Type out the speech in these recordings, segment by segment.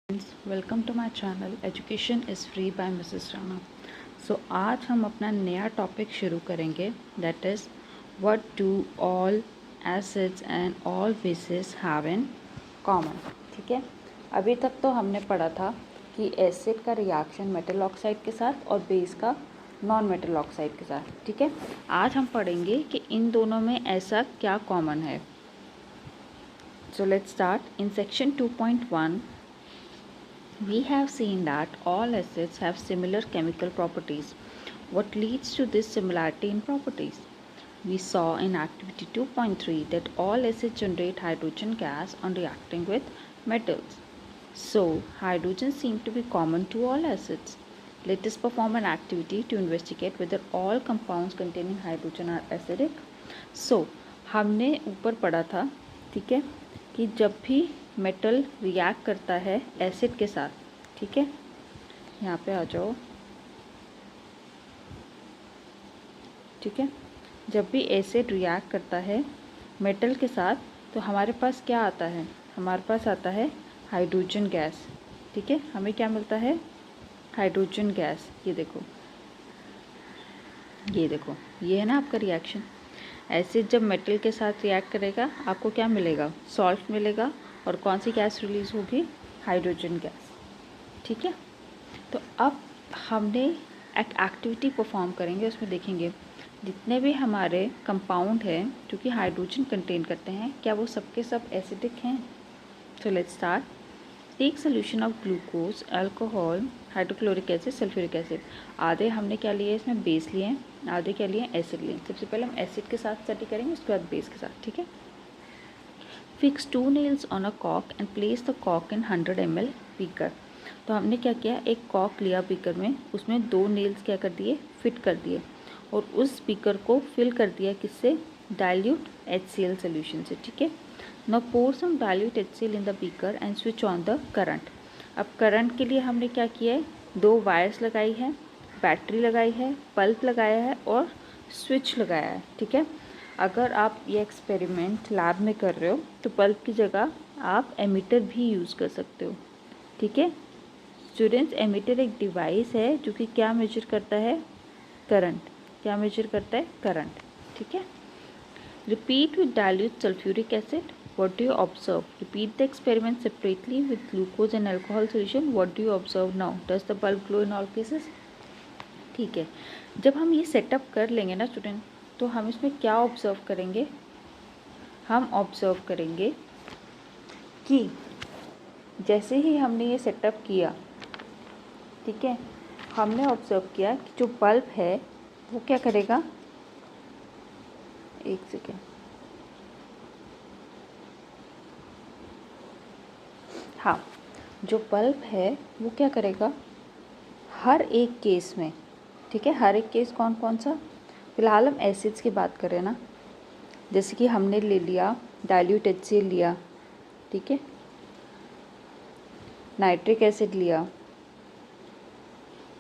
Welcome to my channel education is free by Mrs Rana. So आज हम अपना नया टॉपिक शुरू करेंगे, that is what do all acids and all bases have in common. ठीक है, अभी तक तो हमने पढ़ा था कि एसिड का रिएक्शन मेटल ऑक्साइड के साथ और बेस का नॉन मेटल ऑक्साइड के साथ। ठीक है, आज हम पढ़ेंगे कि इन दोनों में ऐसा क्या कॉमन है। सो let's start. In section 2.1 we have seen that all acids have similar chemical properties. What leads to this similarity in properties? We saw in activity 2.3 that all acids generate hydrogen gas on reacting with metals. So, hydrogen seems to be common to all acids. Let us perform an activity to investigate whether all compounds containing hydrogen are acidic. So, हमने ऊपर पढ़ा था, ठीक है, कि जब भी metal react करता है एसिड के साथ, ठीक है, यहाँ पे आ जाओ, ठीक है, जब भी एसिड रिएक्ट करता है मेटल के साथ तो हमारे पास क्या आता है, हमारे पास आता है हाइड्रोजन गैस। ठीक है, हमें क्या मिलता है, हाइड्रोजन गैस। ये देखो, ये देखो, ये है ना आपका रिएक्शन। एसिड जब मेटल के साथ रिएक्ट करेगा आपको क्या मिलेगा, सॉल्ट मिलेगा, और कौन सी गैस रिलीज होगी, हाइड्रोजन गैस। ठीक है, तो अब हमने एक एक्टिविटी परफॉर्म करेंगे, उसमें देखेंगे जितने भी हमारे कंपाउंड हैं जो कि हाइड्रोजन कंटेन करते हैं, क्या वो सबके सब एसिडिक हैं। So let's start. Take solution of glucose, alcohol, hydrochloric acid, sulphuric acid. आधे हमने क्या लिए, इसमें बेस लिए हैं, आधे क्या लिए, एसिड लिए। सबसे पहले हम एसिड के साथ स्टडी करेंगे, उसके बाद बेस के साथ। ठीक है, fix 2 nails on a cock and place the cock in 100 ml beaker. तो हमने क्या किया, एक कॉक लिया बीकर में, उसमें 2 नेल्स क्या कर दिए, फिट कर दिए, और उस बीकर को फिल कर दिया किससे, डाइल्यूट HCl सोल्यूशन से। ठीक है, now pour some dilute HCl in the beaker and switch on the current. अब करंट के लिए हमने क्या किया है, 2 वायर्स लगाई है, बैटरी लगाई है, पल्प लगाया है और स्विच लगाया है। ठीक है, अगर आप ये एक्सपेरिमेंट लैब में कर रहे हो तो बल्ब की जगह आप एमीटर भी यूज़ कर सकते हो। ठीक है स्टूडेंट्स, एमीटर एक डिवाइस है जो कि क्या मेजर करता है, करंट। क्या मेजर करता है, करंट। ठीक है, repeat with dilute sulphuric acid, what do you observe. Repeat the experiment separately with glucose and alcohol solution, what do you observe now, does the bulb glow in all cases. ठीक है, जब हम ये setup कर लेंगे ना student, तो हम इसमें क्या ऑब्ज़र्व करेंगे, हम ऑब्ज़र्व करेंगे कि जैसे ही हमने ये सेटअप किया, ठीक है, हमने ऑब्ज़र्व किया कि जो बल्ब है वो क्या करेगा, एक सेकेंड, हाँ, जो बल्ब है वो क्या करेगा, हर एक केस में, ठीक है, हर एक केस कौन कौन सा, फिलहाल हम एसिड्स की बात करें ना, जैसे कि हमने ले लिया डाइल्यूट HCl लिया, ठीक है, नाइट्रिक एसिड लिया,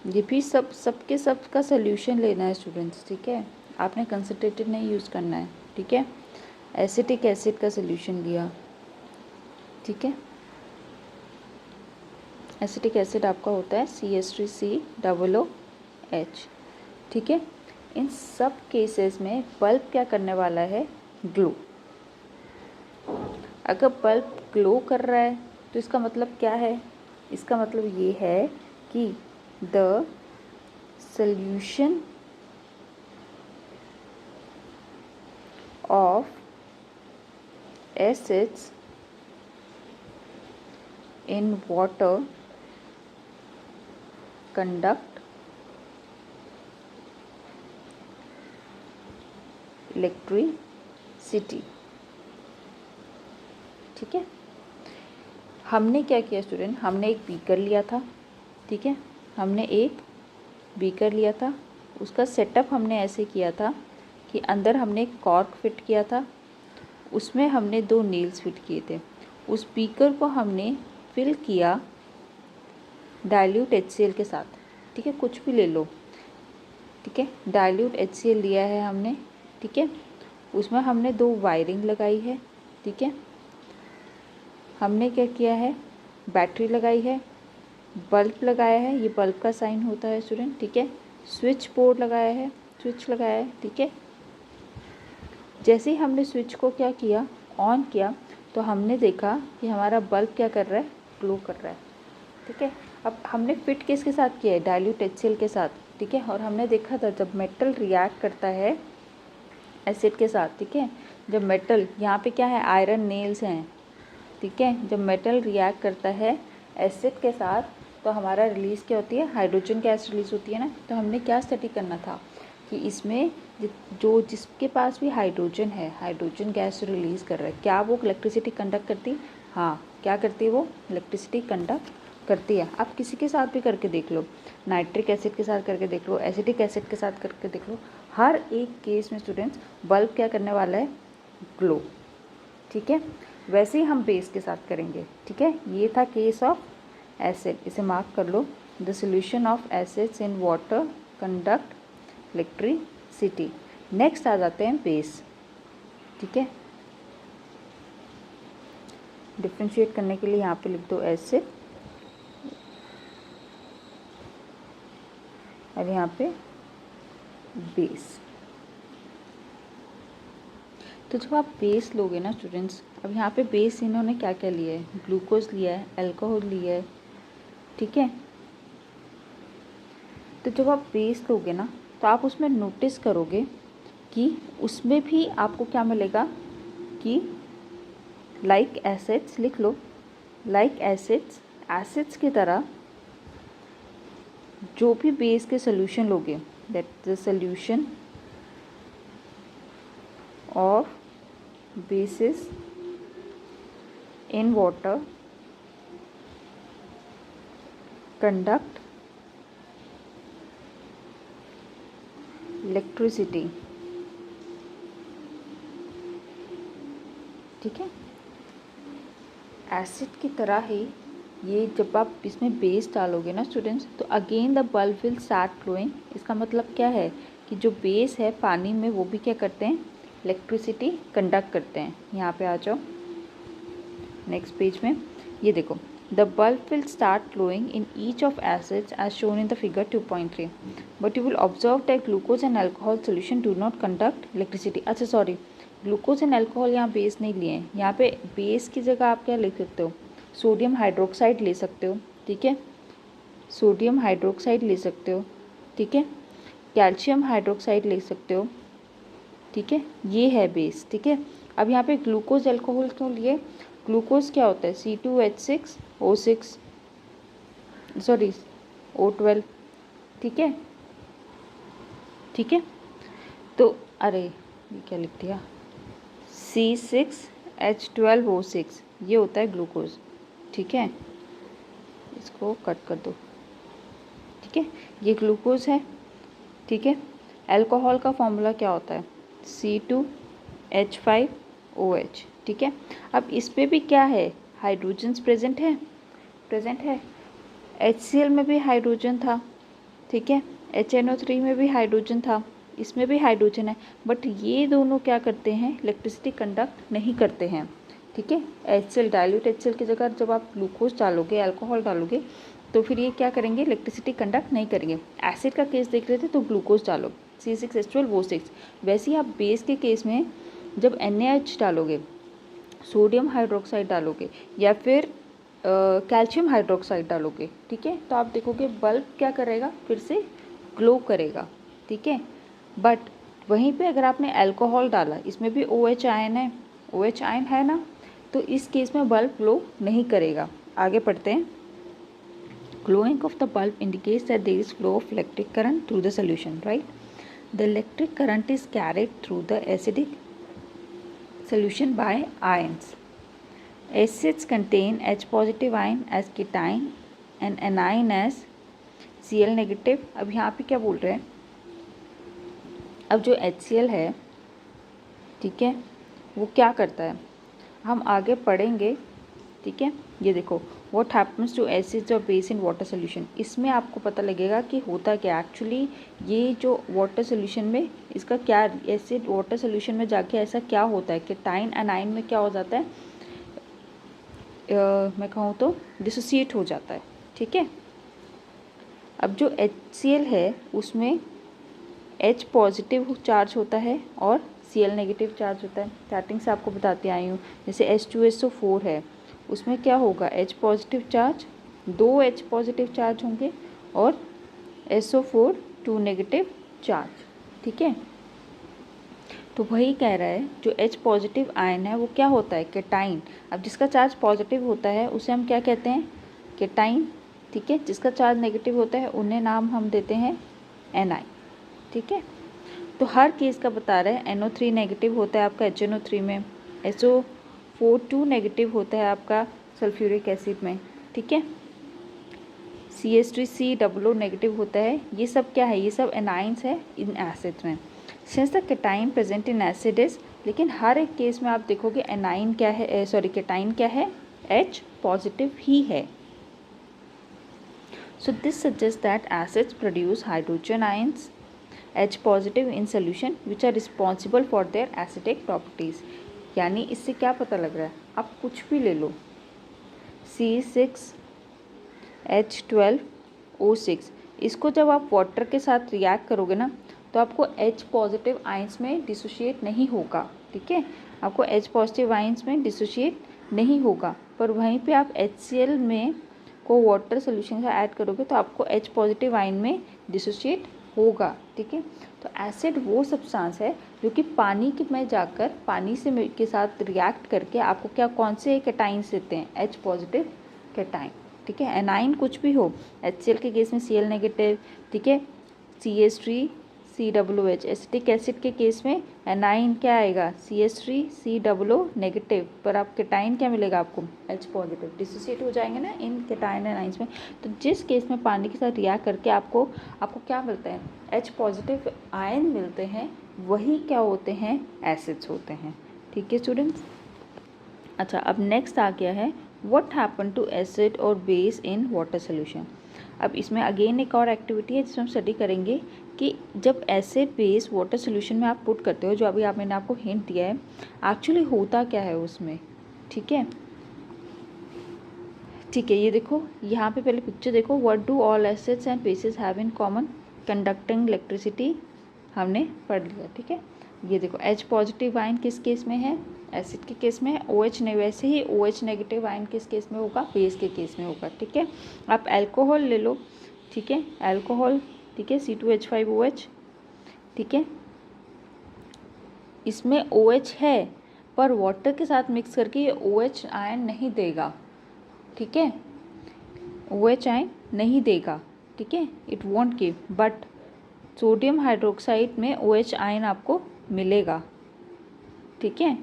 ये भी सबके सब का सोल्यूशन लेना है स्टूडेंट्स। ठीक है, आपने कंसनट्रेटेड नहीं यूज़ करना है। ठीक है, एसिटिक एसिड का सोल्यूशन लिया, ठीक है, एसिटिक एसिड आपका होता है CH3COOH। ठीक है, इन सब केसेस में बल्ब क्या करने वाला है, ग्लो। अगर बल्ब ग्लो कर रहा है तो इसका मतलब क्या है, इसका मतलब ये है कि the solution of acids in water conduct electricity। ठीक है, हमने क्या किया स्टूडेंट, हमने एक बीकर लिया था, ठीक है, हमने एक बीकर लिया था, उसका सेटअप हमने ऐसे किया था कि अंदर हमने एक कॉर्क फिट किया था, उसमें हमने 2 नील्स फिट किए थे, उस बीकर को हमने फिल किया डाइल्यूट HCl के साथ। ठीक है, कुछ भी ले लो, ठीक है, डाइल्यूट HCl लिया है हमने, ठीक है, उसमें हमने 2 वायरिंग लगाई है, ठीक है, हमने क्या किया है, बैटरी लगाई है, बल्ब लगाया है, ये बल्ब का साइन होता है स्टूडेंट, ठीक है। स्विच बोर्ड लगाया है, स्विच लगाया है, ठीक है। जैसे ही हमने स्विच को क्या किया, ऑन किया, तो हमने देखा कि हमारा बल्ब क्या कर रहा है, ग्लो कर रहा है, ठीक है। अब हमने फिट किसके साथ किया है, डाइल्यूट HCl के साथ, ठीक है। और हमने देखा था जब मेटल रिएक्ट करता है एसिड के साथ, ठीक है, जब मेटल, यहाँ पे क्या है, आयरन नेल्स हैं, ठीक है, जब मेटल रिएक्ट करता है एसिड के साथ तो हमारा रिलीज़ क्या होती है, हाइड्रोजन गैस रिलीज़ होती है ना। तो हमने क्या स्टडी करना था कि इसमें जो जिसके पास भी हाइड्रोजन है, हाइड्रोजन गैस रिलीज़ कर रहा है, क्या वो इलेक्ट्रिसिटी कंडक्ट करती, हाँ, क्या करती है वो, इलेक्ट्रिसिटी कंडक्ट करती है। आप किसी के साथ भी करके देख लो, नाइट्रिक एसिड के साथ करके देख लो, एसिटिक एसिड के साथ करके देख लो, हर एक केस में स्टूडेंट्स बल्ब क्या करने वाला है, ग्लो, ठीक है। वैसे ही हम बेस के साथ करेंगे, ठीक है। ये था केस ऑफ एसिड, इसे मार्क कर लो। The solution of acids in water conduct electricity. Next आ जाते हैं बेस, ठीक है। डिफ्रेंशिएट करने के लिए यहाँ पे लिख दो एसिड और यहाँ पे बेस। तो जब आप बेस लोगे ना स्टूडेंट्स, अब यहाँ पे बेस इन्होंने क्या क्या लिया है, ग्लूकोज लिया है, अल्कोहल लिया है, ठीक है। तो जब आप बेस लोगे ना तो आप उसमें नोटिस करोगे कि उसमें भी आपको क्या मिलेगा कि लाइक एसिड्स, लिख लो, लाइक एसिड्स, एसिड्स की तरह जो भी बेस के सोल्यूशन लोगे, that the solution of basis in water conduct electricity, ठीक है। एसिड की तरह ही ये जब आप इसमें बेस डालोगे ना स्टूडेंट्स तो again the bulb will start flowing. इसका मतलब क्या है कि जो बेस है पानी में वो भी क्या करते हैं, इलेक्ट्रिसिटी कंडक्ट करते हैं। यहाँ पे आ जाओ नेक्स्ट पेज में, ये देखो, the bulb will start flowing in each of acids as shown in the figure 2.3 but you will observe that glucose and alcohol solution do not conduct electricity. अच्छा sorry, glucose and alcohol यहाँ base नहीं लिए हैं, यहाँ पे base की जगह आप क्या लिख सकते हो, सोडियम हाइड्रोक्साइड ले सकते हो, ठीक है, सोडियम हाइड्रोक्साइड ले सकते हो, ठीक है, कैल्शियम हाइड्रोक्साइड ले सकते हो, ठीक है, ये है बेस, ठीक है। अब यहाँ पे ग्लूकोज अल्कोहल क्यों लिए, ग्लूकोज क्या होता है, C2H6O6, सॉरी O12, ठीक है, ठीक है। तो अरे ये क्या लिख दिया, C6H12O6, ये होता है ग्लूकोज, ठीक है, इसको कट कर दो, ठीक है, ये ग्लूकोज है, ठीक है। अल्कोहल का फॉर्मूला क्या होता है, C2H5OH, ठीक है। अब इस पे भी क्या है, हाइड्रोजन्स प्रेजेंट है, प्रेजेंट है, HCl में भी हाइड्रोजन था, ठीक है, HNO3 में भी हाइड्रोजन था, इसमें भी हाइड्रोजन है, बट ये दोनों क्या करते हैं, इलेक्ट्रिसिटी कंडक्ट नहीं करते हैं, ठीक है। HCl, डाइल्यूट HCl की जगह जब आप ग्लूकोज डालोगे, अल्कोहल डालोगे तो फिर ये क्या करेंगे, इलेक्ट्रिसिटी कंडक्ट नहीं करेंगे। एसिड का केस देख रहे थे तो ग्लूकोज डालो, C6H12O6। वैसे ही आप बेस के केस में जब NaH डालोगे, सोडियम हाइड्रोक्साइड डालोगे या फिर कैल्शियम हाइड्रोक्साइड डालोगे, ठीक है, तो आप देखोगे बल्ब क्या करेगा, फिर से ग्लो करेगा, ठीक है। बट वहीं पे अगर आपने अल्कोहल डाला, इसमें भी OH आयन है, OH आयन है ना, तो इस केस में बल्ब ग्लो नहीं करेगा। आगे पढ़ते हैं, glowing of the bulb indicates that there is flow of electric current through the solution, right? The electric current is carried through the acidic solution by ions. Acids contain H positive ion as cation and anion as Cl negative। अब यहाँ पे क्या बोल रहे हैं, अब जो HCl है, ठीक है, वो क्या करता है, हम आगे पढ़ेंगे, ठीक है। ये देखो, व्हाट हैपन्स टू एसिड्स और बेस इन वाटर सोल्यूशन, इसमें आपको पता लगेगा कि होता क्या एक्चुअली, ये जो वाटर सोल्यूशन में इसका क्या, एसिड वाटर सोल्यूशन में जाके ऐसा क्या होता है कि टाइन एनाइन में क्या हो जाता है, मैं कहूँ तो डिसोसिएट हो जाता है। ठीक है, अब जो HCl है उसमें H पॉजिटिव चार्ज होता है और Cl नेगेटिव चार्ज होता है। स्टार्टिंग से आपको बताती आई हूँ। जैसे H2SO4 है, उसमें क्या होगा, H positive charge, 2 H positive charge होंगे और SO4 2 नेगेटिव चार्ज। ठीक है, तो वही कह रहा है जो H पॉजिटिव आयन है वो क्या होता है, केटाइन। अब जिसका चार्ज पॉजिटिव होता है उसे हम क्या कहते हैं, केटाइन। ठीक है, जिसका चार्ज नेगेटिव होता है उन्हें नाम हम देते हैं एनाइन। ठीक है, तो हर केस का बता रहे हैं। NO3 नेगेटिव होता है आपका HNO3 में, SO4 2 नेगेटिव होता है आपका सल्फ्यूरिक एसिड में। ठीक है, CH3C डबल O नेगेटिव होता है। ये सब क्या है, ये सब एनाइंस है इन एसिड में। Since the cation present in acid is, लेकिन हर एक केस में आप देखोगे एनाइन क्या है, सॉरी केटाइन क्या है, H पॉजिटिव ही है। So this suggests that acids produce hydrogen ions H positive in solution which are responsible for their acidic properties। यानी इससे क्या पता लग रहा है, आप कुछ भी ले लो, C6H12O6, इसको जब आप वाटर के साथ रिएक्ट करोगे ना तो आपको H पॉजिटिव आइंस में डिसोशिएट नहीं होगा। ठीक है, आपको H पॉजिटिव आइंस में डिसोशिएट नहीं होगा, पर वहीं पे आप HCl में को वाटर सोल्यूशन से ऐड करोगे तो आपको H पॉजिटिव आयन में डिसोशिएट होगा। ठीक है, तो एसिड वो सब्सटेंस है जो कि पानी के में जाकर पानी से के साथ रिएक्ट करके आपको क्या, कौन से कैटाइंस देते हैं, H पॉजिटिव कैटाइन। ठीक है, एनाइन कुछ भी हो, HCl के केस में Cl नेगेटिव। ठीक है, CH3COOH, एसिटिक एसिड के केस में एनाइन क्या आएगा, CH3COO नेगेटिव, पर आप केटाइन क्या मिलेगा आपको, H पॉजिटिव। डिसोसिएट हो जाएंगे ना इन केटाइन एनाइंस में। तो जिस केस में पानी के साथ रिएक्ट करके आपको क्या मिलता है, H पॉजिटिव आयन मिलते हैं, वही क्या होते हैं, एसिड्स होते हैं। ठीक है स्टूडेंट्स, अच्छा अब नेक्स्ट आ गया है व्हाट हैपन टू एसिड और बेस इन वाटर सोल्यूशन। अब इसमें अगेन एक और एक्टिविटी है जिसमें हम स्टडी करेंगे कि जब एसिड बेस वाटर सोल्यूशन में आप पुट करते हो, जो अभी मैंने आपको हिंट दिया है, एक्चुअली होता क्या है उसमें। ठीक है, ठीक है, ये देखो यहाँ पे पहले पिक्चर देखो, what do all acids and bases have in common, conducting electricity, हमने पढ़ लिया। ठीक है, ये देखो H पॉजिटिव आयन किस केस में है, एसिड के केस में है। OH ने वैसे ही OH नेगेटिव आयन किस केस में होगा, बेस के केस में होगा। ठीक है, आप अल्कोहल ले लो। ठीक है, अल्कोहल, ठीक है, C2H5OH। ठीक है, इसमें OH है पर वाटर के साथ मिक्स करके ये OH आयन नहीं देगा। ठीक है, OH आयन नहीं देगा। ठीक है, it won't give, but sodium hydroxide में OH आयन आपको मिलेगा। ठीक है,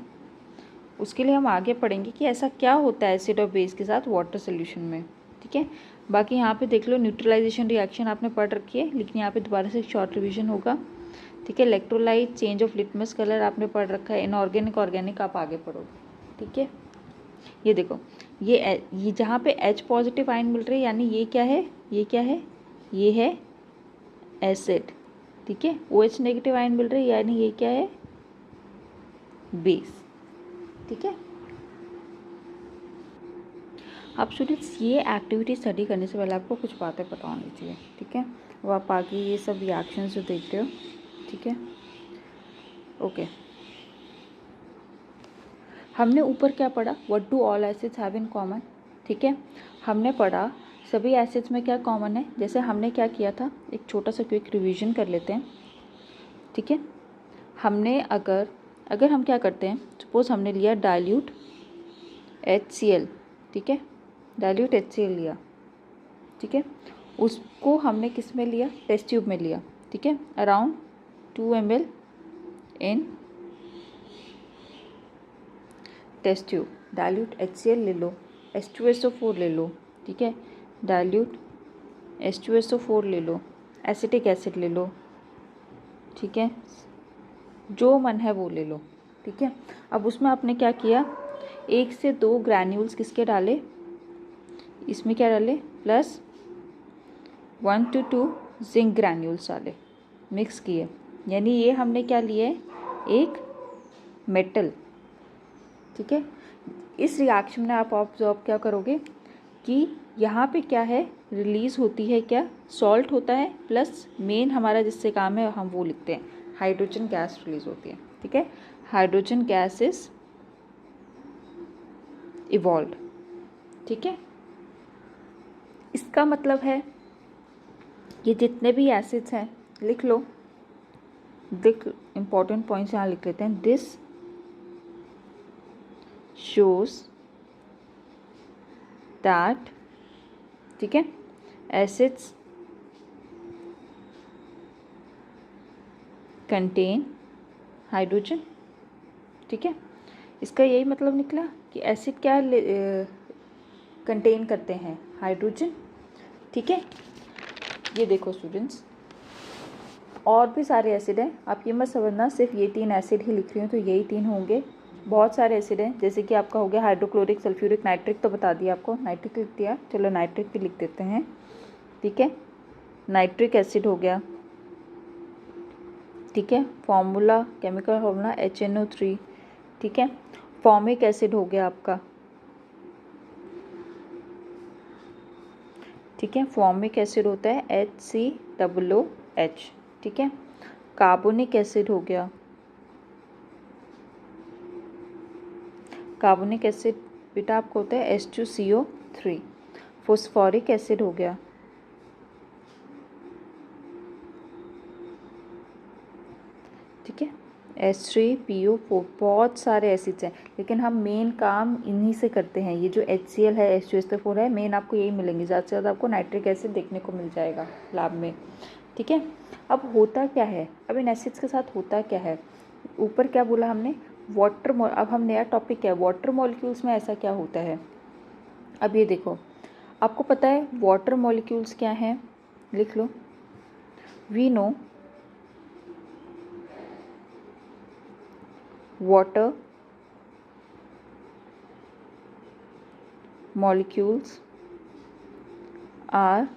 उसके लिए हम आगे पढ़ेंगे कि ऐसा क्या होता है एसिड और बेस के साथ वाटर सोल्यूशन में। ठीक है, बाकी यहाँ पे देख लो न्यूट्रलाइजेशन रिएक्शन आपने पढ़ रखी है, लेकिन यहाँ पे दोबारा से शॉर्ट रिवीजन होगा। ठीक है, electrolyte, change of litmus colour आपने पढ़ रखा है, इनऑर्गेनिक ऑर्गेनिक आप आगे पढ़ोगे। ठीक है, ये देखो ये जहाँ पे H पॉजिटिव आयन मिल रही है, यानी ये क्या है, ये क्या है, ये है एसिड। ठीक है, OH नेगेटिव आयन मिल रही है, यानी ये क्या है, बेस। ठीक है, अब स्टूडेंट्स ये एक्टिविटी स्टडी करने से पहले आपको कुछ बातें पता होनी चाहिए। ठीक है, अब आप आगे ये सब रिएक्शंस जो देख रहे हो, ठीक है, ओके, हमने ऊपर क्या पढ़ा, what do all acids have in common. ठीक है, हमने पढ़ा सभी एसिड्स में क्या कॉमन है। जैसे हमने क्या किया था, एक छोटा सा क्विक रिवीजन कर लेते हैं। ठीक है, हमने अगर हम क्या करते हैं, सपोज हमने लिया डाइल्यूट HCl। ठीक है, डाइल्यूट HCl लिया। ठीक है, उसको हमने किस में लिया, टेस्ट ट्यूब में लिया। ठीक है, अराउंड 2 ml इन टेस्ट ट्यूब। डाइल्यूट HCl ले लो, H2SO4 ले लो। ठीक है, डाइल्यूट H2SO4 ले लो, एसिटिक एसिड ले लो। ठीक है, जो मन है वो ले लो। ठीक है, अब उसमें आपने क्या किया, 1 से 2 ग्रैन्यूल्स किसके डाले, इसमें क्या डाले, प्लस 1 to 2 जिंक ग्रैन्यूल्स डाले, मिक्स किए। यानी ये हमने क्या लिए, एक मेटल। ठीक है, इस रिएक्शन में आप ऑब्जर्व क्या करोगे कि यहाँ पे क्या है, रिलीज़ होती है क्या, सॉल्ट होता है, प्लस मेन हमारा जिससे काम है हम वो लिखते हैं, हाइड्रोजन गैस रिलीज होती है। ठीक है, हाइड्रोजन गैस इज इवॉल्व्ड। ठीक है, इसका मतलब है ये जितने भी एसिड्स हैं लिख लो, देख इंपॉर्टेंट पॉइंट्स यहाँ लिख लेते हैं। दिस शोज दैट, ठीक है, एसिड्स कंटेन हाइड्रोजन। ठीक है, इसका यही मतलब निकला कि एसिड क्या कंटेन करते हैं, हाइड्रोजन। ठीक है, ये देखो स्टूडेंट्स, और भी सारे एसिड हैं, आप ये मत समझना सिर्फ ये 3 एसिड ही लिख रही हूँ तो यही 3 होंगे, बहुत सारे एसिड हैं। जैसे कि आपका हो गया हाइड्रोक्लोरिक, सल्फ्यूरिक, नाइट्रिक तो बता दिया आपको, नाइट्रिक लिख दिया, चलो नाइट्रिक भी लिख देते हैं। ठीक है, नाइट्रिक एसिड हो गया। ठीक है, फॉर्मूला, केमिकल फॉर्मूला HNO3। ठीक है, फॉर्मिक एसिड हो गया आपका। ठीक है, फॉर्मिक एसिड होता है HCOOH। ठीक है, कार्बोनिक एसिड हो गया, कार्बोनिक एसिड बेटा आपको होता है H2CO3। फॉस्फोरिक एसिड हो गया, ठीक है, H3PO4। बहुत सारे एसिड्स हैं, लेकिन हम मेन काम इन्हीं से करते हैं। ये जो HCl है, H2SO4 है, मेन आपको यही मिलेंगे, ज़्यादा से ज़्यादा आपको नाइट्रिक एसिड देखने को मिल जाएगा लैब में। ठीक है, अब होता क्या है, अब इन एसिड्स के साथ होता क्या है, ऊपर क्या बोला हमने, वाटर अब हम नया टॉपिक क्या है, वाटर मॉलिक्यूल्स में ऐसा क्या होता है। अब ये देखो, आपको पता है वाटर मॉलिक्यूल्स क्या हैं, लिख लो। We know water molecules are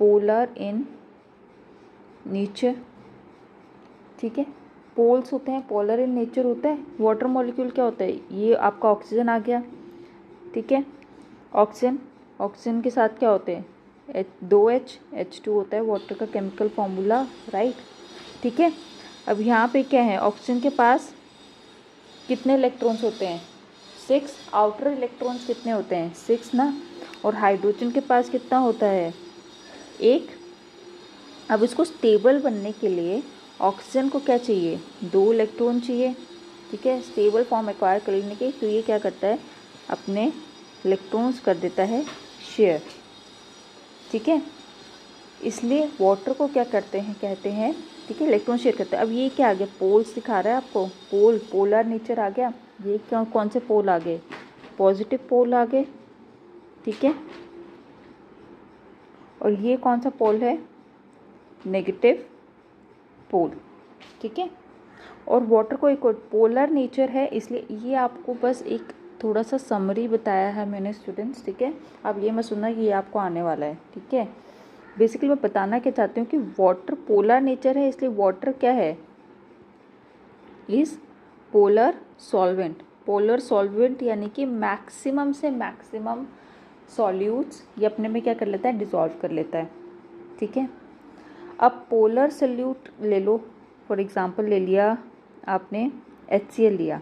polar in nature। ठीक है, पोल्स होते हैं, पोलर इन नेचर होता है। वाटर मॉलिक्यूल क्या होता है, ये आपका ऑक्सीजन आ गया। ठीक है, ऑक्सीजन, ऑक्सीजन के साथ क्या होते हैं, 2H, H2 होता है वाटर का केमिकल फॉर्मूला, राइट। ठीक है, अब यहाँ पे क्या है, ऑक्सीजन के पास कितने इलेक्ट्रॉन्स होते हैं, 6। आउटर इलेक्ट्रॉन्स कितने होते हैं, 6 ना। और हाइड्रोजन के पास कितना होता है, 1। अब इसको स्टेबल बनने के लिए ऑक्सीजन को क्या चाहिए, 2 इलेक्ट्रॉन चाहिए। ठीक है, स्टेबल फॉर्म एक्वायर करने के, तो ये क्या करता है, अपने इलेक्ट्रॉन्स कर देता है शेयर। ठीक है, इसलिए वाटर को क्या करते हैं, कहते हैं, ठीक है, इलेक्ट्रॉन शेयर करते हैं। अब ये क्या आ गया, पोल्स दिखा रहा है आपको, पोल, पोलर नेचर आ गया। ये क्या, कौन से पोल आ गए, पॉजिटिव पोल आ गए। ठीक है, और ये कौन सा पोल है, नेगेटिव पोल। ठीक है, और वाटर को एक पोलर नेचर है, इसलिए ये आपको बस एक थोड़ा सा समरी बताया है मैंने स्टूडेंट्स। ठीक है, अब ये मैं सुनना कि ये आपको आने वाला है। ठीक है, बेसिकली मैं बताना क्या चाहती हूँ कि वाटर पोलर नेचर है, इसलिए वाटर क्या है, is polar solvent. Polar solvent यानी कि मैक्सिमम से मैक्सिमम सॉल्यूट्स ये अपने में क्या कर लेता है, डिसॉल्व कर लेता है। ठीक है, अब पोलर सॉल्यूट ले लो, फॉर एग्जांपल ले लिया आपने HCl लिया।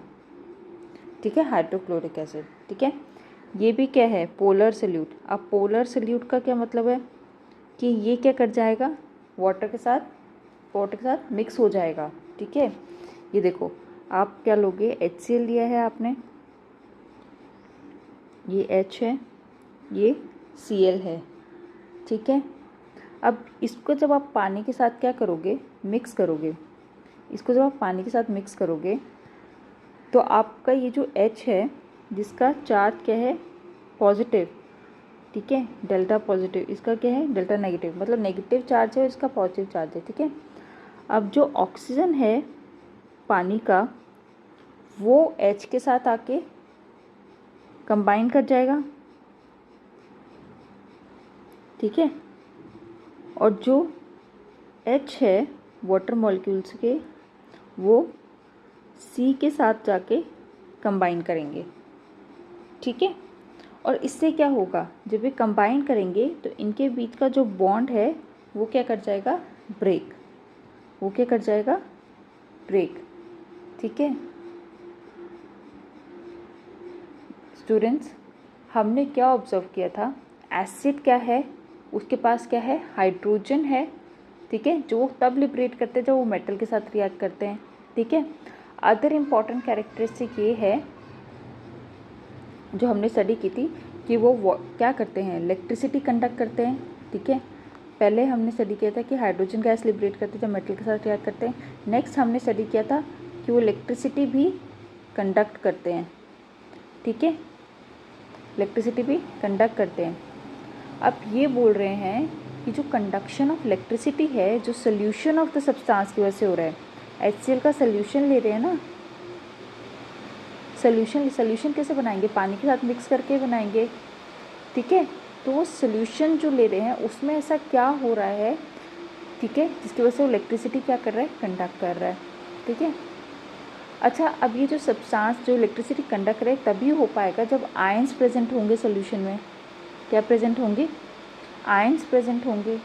ठीक है, हाइड्रोक्लोरिक एसिड। ठीक है, ये भी क्या है, पोलर सॉल्यूट। अब पोलर सॉल्यूट का क्या मतलब है कि ये क्या कर जाएगा, वाटर के साथ मिक्स हो जाएगा। ठीक है, ये देखो, आप क्या लोगे, HCl लिया है आपने, ये H है, ये Cl है। ठीक है, अब इसको जब आप पानी के साथ क्या करोगे, मिक्स करोगे, इसको जब आप पानी के साथ मिक्स करोगे तो आपका ये जो H है, जिसका चार्ज क्या है, पॉजिटिव। ठीक है, डेल्टा पॉजिटिव, इसका क्या है, डेल्टा नेगेटिव, मतलब नेगेटिव चार्ज है, इसका पॉजिटिव चार्ज है। ठीक है, अब जो ऑक्सीजन है पानी का, वो H के साथ आके कंबाइन कर जाएगा। ठीक है, और जो H है वाटर मॉलिक्यूल्स के, वो सी के साथ जाके कंबाइन करेंगे, ठीक है। और इससे क्या होगा, जब ये कंबाइन करेंगे तो इनके बीच का जो बॉन्ड है वो क्या कर जाएगा, ब्रेक, वो क्या कर जाएगा, ब्रेक, ठीक है। स्टूडेंट्स, हमने क्या ऑब्जर्व किया था, एसिड क्या है, उसके पास क्या है, हाइड्रोजन है, ठीक है, जो वो तब लिबरेट करते हैं जब वो मेटल के साथ रिएक्ट करते हैं, ठीक है। अदर इम्पॉर्टेंट कैरेक्टरिस्टिक ये है जो हमने स्टडी की थी कि वो क्या करते हैं, इलेक्ट्रिसिटी कंडक्ट करते हैं, ठीक है। पहले हमने स्टडी किया था कि हाइड्रोजन गैस लिबरेट करते हैं जब मेटल के साथ रिएक्ट करते हैं। नेक्स्ट हमने स्टडी किया था कि वो इलेक्ट्रिसिटी भी कंडक्ट करते हैं, ठीक है, इलेक्ट्रिसिटी भी कंडक्ट करते हैं। अब ये बोल रहे हैं कि जो कंडक्शन ऑफ इलेक्ट्रिसिटी है, जो सोल्यूशन ऑफ द सब्सटेंस की वजह से हो रहा है, HCl का सोल्यूशन ले रहे हैं ना, सोल्यूशन कैसे बनाएंगे, पानी के साथ मिक्स करके बनाएंगे, ठीक है। तो वो सोल्यूशन जो ले रहे हैं उसमें ऐसा क्या हो रहा है, ठीक है, जिसकी वजह से वो इलेक्ट्रिसिटी क्या कर रहा है, कंडक्ट कर रहा है, ठीक है। अच्छा, अब ये जो सब्सटेंस जो इलेक्ट्रिसिटी कंडक्ट करे तभी हो पाएगा जब आयंस प्रेजेंट होंगे सोल्यूशन में। क्या प्रेजेंट होंगे, आयंस प्रेजेंट होंगे,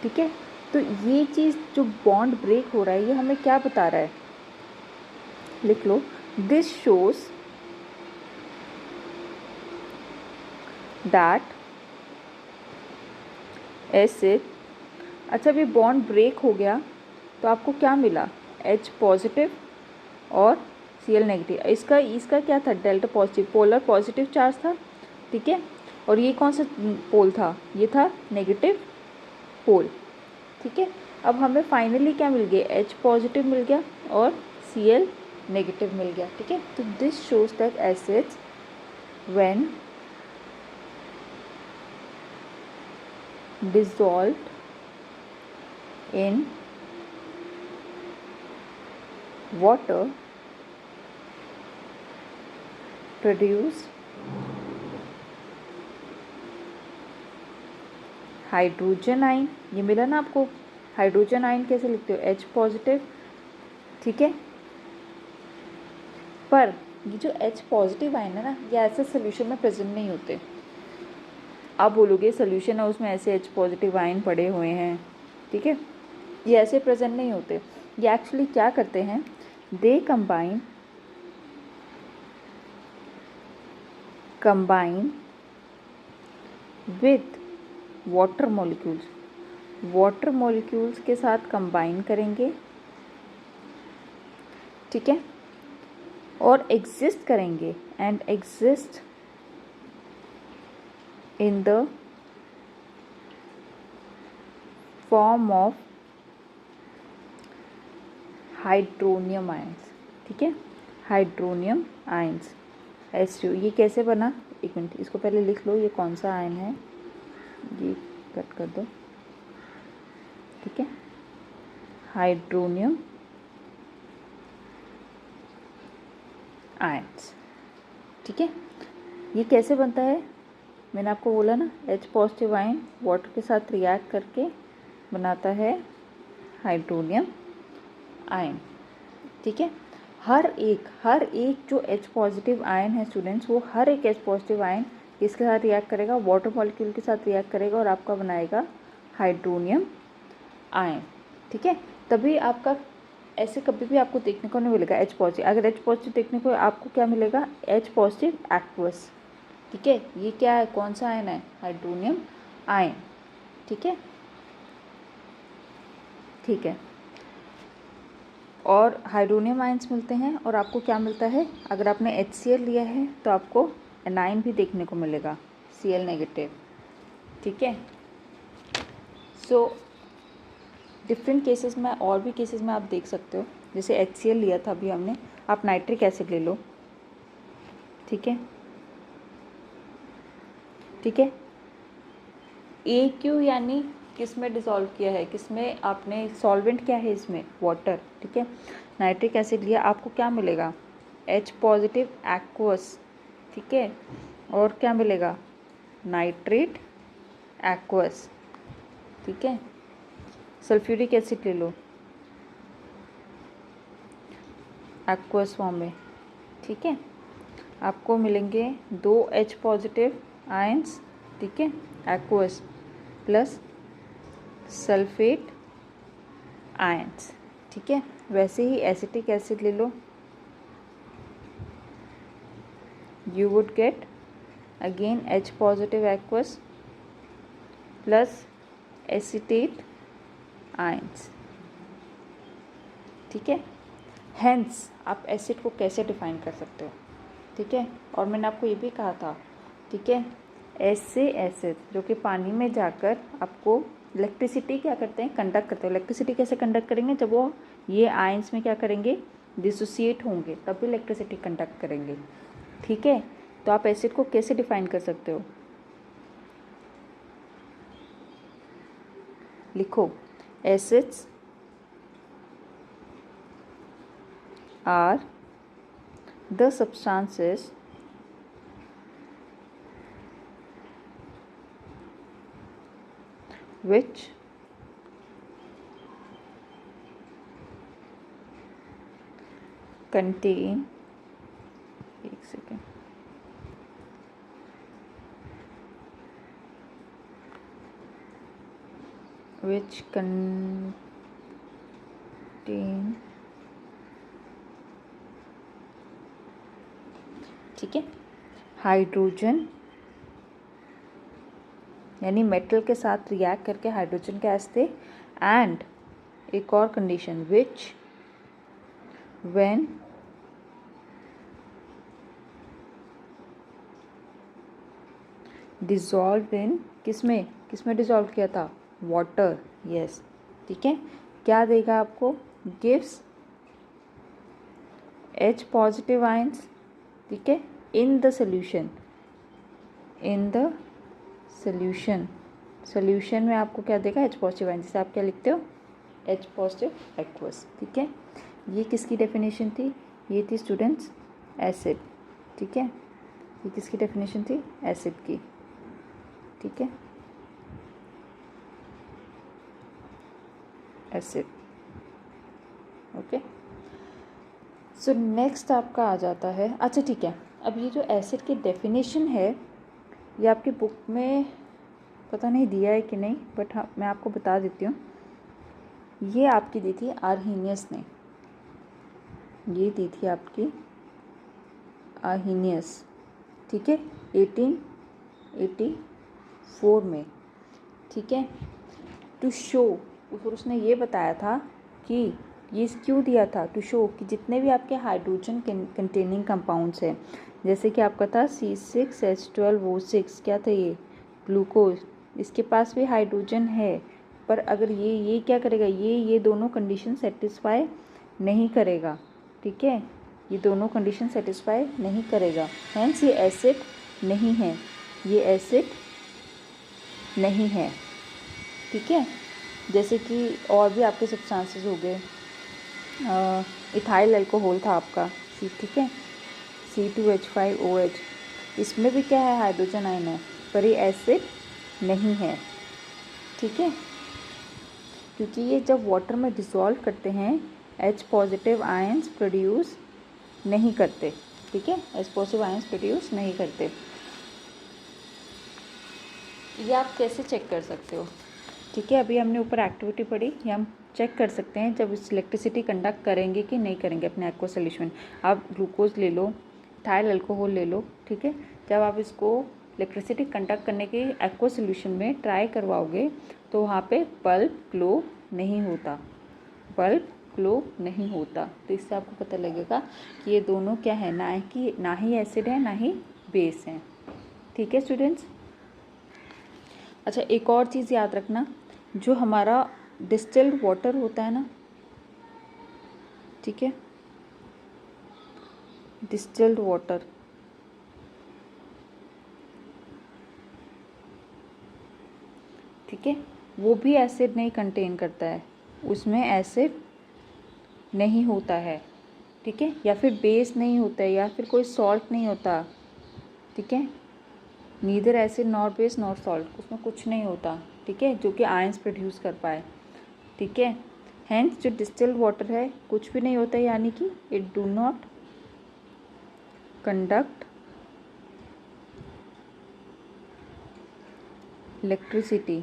ठीक है। तो ये चीज़ जो बॉन्ड ब्रेक हो रहा है ये हमें क्या बता रहा है, लिख लो, दिस शोज दैट एसिड, अच्छा अभी बॉन्ड ब्रेक हो गया तो आपको क्या मिला, H पॉजिटिव और Cl नेगेटिव। इसका क्या था, delta positive, polar positive charge था, ठीक है। और ये कौन सा पोल था, ये था नेगेटिव पोल, ठीक है। अब हमें फाइनली क्या मिल गया, H पॉजिटिव मिल गया और Cl नेगेटिव मिल गया, ठीक है। तो this shows that acids when dissolved in water produce hydrogen ion. ये मिला ना आपको, हाइड्रोजन आयन कैसे लिखते हो, H पॉजिटिव, ठीक है। पर ये जो H पॉजिटिव आयन है ना, ये ऐसे सोल्यूशन में प्रेजेंट नहीं होते। आप बोलोगे सोल्यूशन है उसमें ऐसे H पॉजिटिव आयन पड़े हुए हैं, ठीक है, ये ऐसे प्रेजेंट नहीं होते। ये एक्चुअली क्या करते हैं, they combine with water molecules के साथ कंबाइन करेंगे, ठीक है, और एग्जिस्ट करेंगे and exist in the form of hydronium ions, ठीक है, हाइड्रोनियम आयंस H2। ये कैसे बना, एक मिनट इसको पहले लिख लो, ये कौन सा आयन है, ये कट कर दो, ठीक है, हाइड्रोनियम आयंस, ठीक है। ये कैसे बनता है, मैंने आपको बोला ना, H पॉजिटिव आयन वाटर के साथ रिएक्ट करके बनाता है हाइड्रोनियम आयन, ठीक है। हर एक जो H पॉजिटिव आयन है स्टूडेंट्स, वो हर एक H पॉजिटिव आयन किसके साथ रिएक्ट करेगा, वाटर मॉलिक्यूल के साथ रिएक्ट करेगा और आपका बनाएगा हाइड्रोनियम आयन, ठीक है। तभी आपका ऐसे कभी भी आपको देखने को नहीं मिलेगा H पॉजिटिव। अगर H पॉजिटिव देखने को आपको क्या मिलेगा, H पॉजिटिव एक्वस, ठीक है। ये क्या है, कौन सा आयन है, हाइड्रोनियम आयन, ठीक है, ठीक है। और हाइड्रोनियम आयंस मिलते हैं और आपको क्या मिलता है, अगर आपने HCl लिया है तो आपको एनाइन भी देखने को मिलेगा, Cl नेगेटिव, ठीक है। सो डिफरेंट केसेस में, और भी केसेस में आप देख सकते हो, जैसे HCl लिया था अभी हमने, आप नाइट्रिक एसिड ले लो, ठीक है, ठीक है। AQ यानी किस में डिसॉल्व किया है, किस में आपने, सॉल्वेंट क्या है इसमें, वाटर, ठीक है। नाइट्रिक एसिड लिया, आपको क्या मिलेगा, H पॉजिटिव एक्वस, ठीक है, और क्या मिलेगा, नाइट्रेट एक्वस, ठीक है। सल्फ्यूरिक एसिड ले लो, एक्वस फॉर्म में, ठीक है। आपको मिलेंगे 2 H पॉजिटिव आयंस, ठीक है, एक्वस प्लस सल्फेट आयंस, ठीक है। वैसे ही एसिटिक एसिड ले लो, you would get again H positive aqueous plus acetate ions, ठीक है। Hence आप एसिड को कैसे डिफाइन कर सकते हो, ठीक है। और मैंने आपको ये भी कहा था, ठीक है, ऐसे एसिड जो कि पानी में जाकर आपको इलेक्ट्रिसिटी क्या करते हैं, कंडक्ट करते हैं। इलेक्ट्रिसिटी कैसे कंडक्ट करेंगे, जब वो ये आयंस में क्या करेंगे, डिसोसिएट होंगे, तब भी इलेक्ट्रिसिटी कंडक्ट करेंगे, ठीक है। तो आप एसिड को कैसे डिफाइन कर सकते हो, लिखो, acids are the substances which contain, एक सेकेंड, which contain ठीक है, हाइड्रोजन, यानी मेटल के साथ रिएक्ट करके हाइड्रोजन गैस थे। एंड एक और condition, which when dissolve in, किसमें डिजॉल्व किया था, वाटर, यस, ठीक है। क्या देगा आपको, गिव्स H पॉजिटिव आयंस, ठीक है, इन द सोल्यूशन, सोल्यूशन में आपको क्या देगा, H पॉजिटिव आयंस, जिसे आप क्या लिखते हो, H पॉजिटिव एक्वस, ठीक है। ये किसकी डेफिनेशन थी, ये थी स्टूडेंट्स एसिड, ठीक है। ये किसकी डेफिनेशन थी, एसिड की, ठीक है, एसिड, ओके। सो नेक्स्ट आपका आ जाता है, अच्छा ठीक है, अब ये जो एसिड की डेफिनेशन है ये आपकी बुक में पता नहीं दिया है कि नहीं, बट हाँ मैं आपको बता देती हूँ। ये आपकी दी थी आर्हीनियस ने, ये दी थी आपकी आर्हीनियस, ठीक है, 1884 में, ठीक है। टू शो, फिर उसने ये बताया था कि ये क्यों दिया था, टू शो कि जितने भी आपके हाइड्रोजन कंटेनिंग कंपाउंड्स हैं, जैसे कि आपका था C6H12O6, क्या था ये, ग्लूकोज, इसके पास भी हाइड्रोजन है, पर अगर ये क्या करेगा, ये दोनों कंडीशन सेटिस्फाई नहीं करेगा, ठीक है, ये दोनों कंडीशन सेटिस्फाई नहीं करेगा, हेंस ये एसिड नहीं है, ये एसिड नहीं है, ठीक है। जैसे कि और भी आपके सब्सटेंसेस हो गए, इथाइल अल्कोहल था आपका, ठीक है, C2H5OH, इसमें भी क्या है, हाइड्रोजन आयन है, पर ये एसिड नहीं है, ठीक है, क्योंकि ये जब वाटर में डिसॉल्व करते हैं H पॉजिटिव आयंस प्रोड्यूस नहीं करते, ठीक है, H पॉजिटिव आयंस प्रोड्यूस नहीं करते। ये आप कैसे चेक कर सकते हो, ठीक है, अभी हमने ऊपर एक्टिविटी पढ़ी, ये हम चेक कर सकते हैं जब इलेक्ट्रिसिटी कंडक्ट करेंगे कि नहीं करेंगे अपने एक्वा सोल्यूशन। आप ग्लूकोज ले लो, इथाइल अल्कोहल ले लो, ठीक है, जब आप इसको इलेक्ट्रिसिटी कंडक्ट करने के एक्वा सोल्यूशन में ट्राई करवाओगे तो वहाँ पे बल्ब ग्लो नहीं होता, तो इससे आपको पता लगेगा कि ये दोनों क्या है, ना ही एसिड है ना ही बेस है, ठीक है स्टूडेंट्स। अच्छा एक और चीज़ याद रखना, जो हमारा डिस्टिल्ड वाटर होता है ना, ठीक है, डिस्टिल्ड वाटर, ठीक है, वो भी एसिड नहीं कंटेन करता है, उसमें एसिड नहीं होता है, ठीक है, या फिर बेस नहीं होता है, या फिर कोई सॉल्ट नहीं होता, ठीक है, neither acid nor base nor salt, उसमें कुछ नहीं होता, ठीक है, जो कि आयंस प्रोड्यूस कर पाए, ठीक है। हैंस जो डिस्टिल्ड वाटर है कुछ भी नहीं होता है, यानी कि it do not conduct electricity.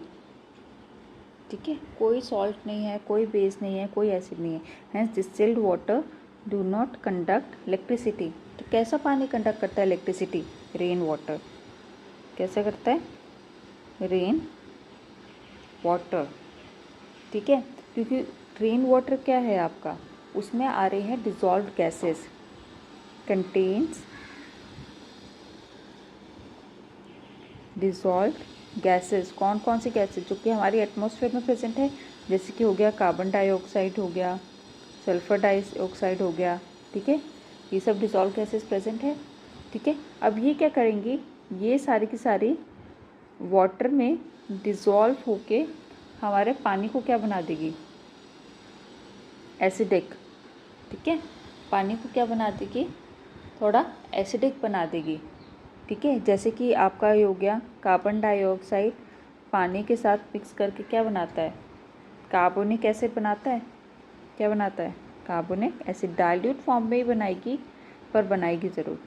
ठीक है, कोई सॉल्ट नहीं है, कोई बेस नहीं है, कोई एसिड नहीं है। Hence distilled water do not conduct electricity. तो कैसा पानी कंडक्ट करता है इलेक्ट्रिसिटी? Rain water. कैसा करता है? Rain water. ठीक है, क्योंकि रेन वाटर क्या है आपका, उसमें आ रहे हैं dissolved gases, contains dissolved gases. कौन कौन सी गैसेस जो कि हमारी एटमॉस्फेयर में प्रेजेंट है, जैसे कि हो गया कार्बन डाइऑक्साइड, हो गया सल्फर डाइऑक्साइड, हो गया। ठीक है, ये सब डिजॉल्व गैसेस प्रेजेंट है। ठीक है, अब ये क्या करेंगी, ये सारी की सारी वाटर में डिजॉल्व होके हमारे पानी को क्या बना देगी? एसिडिक। ठीक है, पानी को क्या बना देगी? थोड़ा एसिडिक बना देगी। ठीक है, जैसे कि आपका ये हो गया कार्बन डाइऑक्साइड पानी के साथ मिक्स करके क्या बनाता है? कार्बोनिक एसिड बनाता है। क्या बनाता है? Carbonic acid. डाइल्यूट फॉर्म में ही बनाएगी, पर बनाएगी ज़रूर।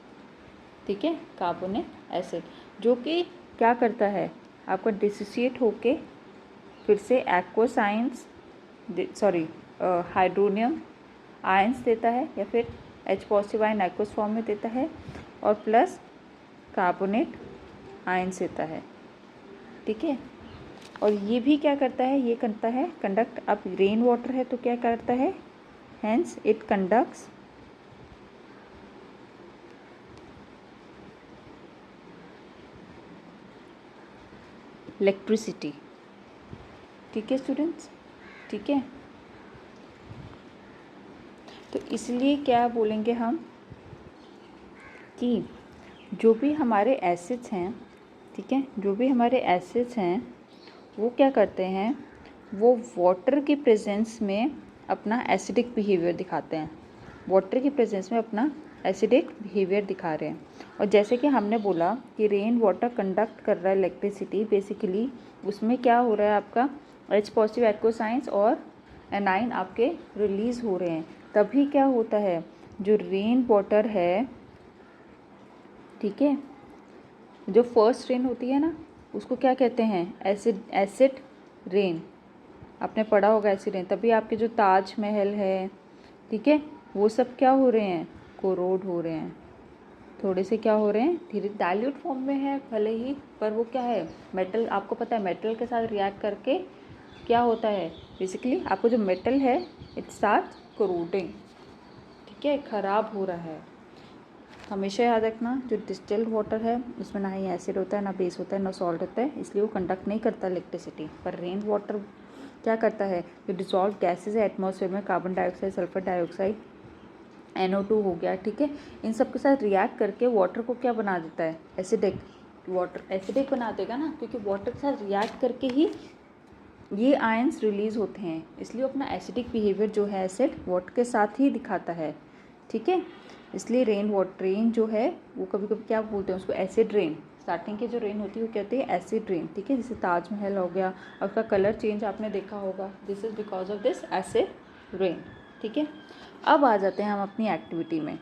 ठीक है, कार्बोनिक एसिड जो कि क्या करता है, आपका डिसोसिएट होके फिर से एक्वस आयंस हाइड्रोनियम आयंस देता है, या फिर H positive ion aqueous form में देता है, और प्लस कार्बोनेट आयंस देता है। ठीक है, और ये भी क्या करता है, ये करता है कंडक्ट। अब रेन वाटर है तो क्या करता है? Hence it conducts electricity. ठीक है स्टूडेंट्स, ठीक है, तो इसलिए क्या बोलेंगे हम कि जो भी हमारे एसिड्स हैं, ठीक है, जो भी हमारे एसिड्स हैं वो क्या करते हैं, वो वाटर की प्रेजेंस में अपना एसिडिक बिहेवियर दिखाते हैं। वाटर की प्रेजेंस में अपना एसिडिक बिहेवियर दिखा रहे हैं। और जैसे कि हमने बोला कि रेन वाटर कंडक्ट कर रहा है इलेक्ट्रिसिटी, बेसिकली उसमें क्या हो रहा है, आपका H पॉजिटिव एक्वस आयंस और एनाइन आपके रिलीज़ हो रहे हैं। तभी क्या होता है, जो रेन वाटर है, ठीक है, जो फर्स्ट रेन होती है ना, उसको क्या कहते हैं? Acid rain. आपने पढ़ा होगा एसिड रेन। तभी आपके जो ताजमहल है, ठीक है, वो सब क्या हो रहे हैं? कोरोड हो रहे हैं। थोड़े से क्या हो रहे हैं? धीरे डाइल्यूट फॉर्म में है भले ही, पर वो क्या है, मेटल। आपको पता है मेटल के साथ रिएक्ट करके क्या होता है, बेसिकली आपको जो मेटल है इट स्टार्ट कोरोडिंग। ठीक है, ख़राब हो रहा है। हमेशा याद रखना, जो डिस्टिल्ड वाटर है उसमें ना ही एसिड होता है, ना बेस होता है, ना सॉल्ट होता है, इसलिए वो कंडक्ट नहीं करता इलेक्ट्रिसिटी। पर रेन वाटर क्या करता है, जो डिसॉल्व गैसेज है एटमॉस्फेयर में, carbon dioxide, sulphur dioxide, NO2 हो गया, ठीक है, इन सब के साथ रिएक्ट करके वाटर को क्या बना देता है? एसिडिक। वाटर एसिडिक बना देगा ना, क्योंकि वाटर के साथ रिएक्ट करके ही ये आयंस रिलीज़ होते हैं, इसलिए अपना एसिडिक बिहेवियर जो है एसिड वाटर के साथ ही दिखाता है। ठीक है, इसलिए रेन जो है वो कभी कभी क्या बोलते हैं उसको, एसिड रेन। स्टार्टिंग की जो रेन होती है वो कहते हैं एसिड रेन। ठीक है, जैसे ताजमहल हो गया, और उसका कलर चेंज आपने देखा होगा, this is because of this acid rain. ठीक है, अब आ जाते हैं हम अपनी एक्टिविटी में।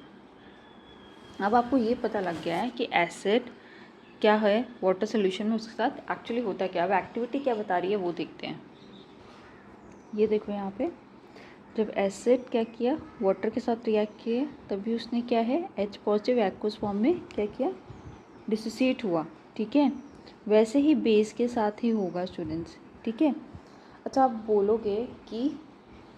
अब आपको ये पता लग गया है कि एसिड क्या है वाटर सोल्यूशन में, उसके साथ एक्चुअली होता क्या है। अब एक्टिविटी क्या बता रही है वो देखते हैं। ये देखो यहाँ पे, जब एसिड क्या किया, वाटर के साथ रिएक्ट किए, तभी उसने क्या है, H पॉजिटिव एक्वस फॉर्म में क्या किया, डिसोसिएट हुआ। ठीक है, वैसे ही बेस के साथ ही होगा स्टूडेंट्स। ठीक है, अच्छा आप बोलोगे कि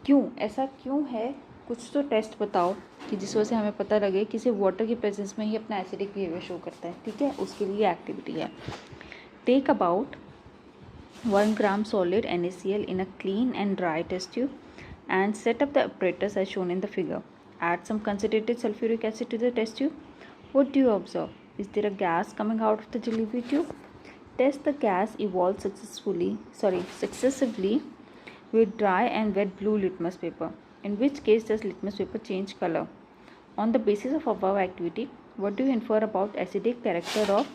क्यों ऐसा क्यों है, कुछ तो टेस्ट बताओ कि जिस वजह से हमें पता लगे कि सिर्फ वाटर की प्रेजेंस में ही अपना एसिडिक बिहेवियर शो करता है। ठीक है, उसके लिए एक्टिविटी है। Take about 1 gram solid NaCl in a clean and dry test tube and set up the apparatus as shown in the figure. Add some concentrated sulfuric acid to the test tube. What do you observe? Is there a gas coming out of the delivery tube? Test the gas evolve successively with dry and wet blue litmus paper. In which case does litmus paper change color? On the basis of above activity, what do you infer about acidic character of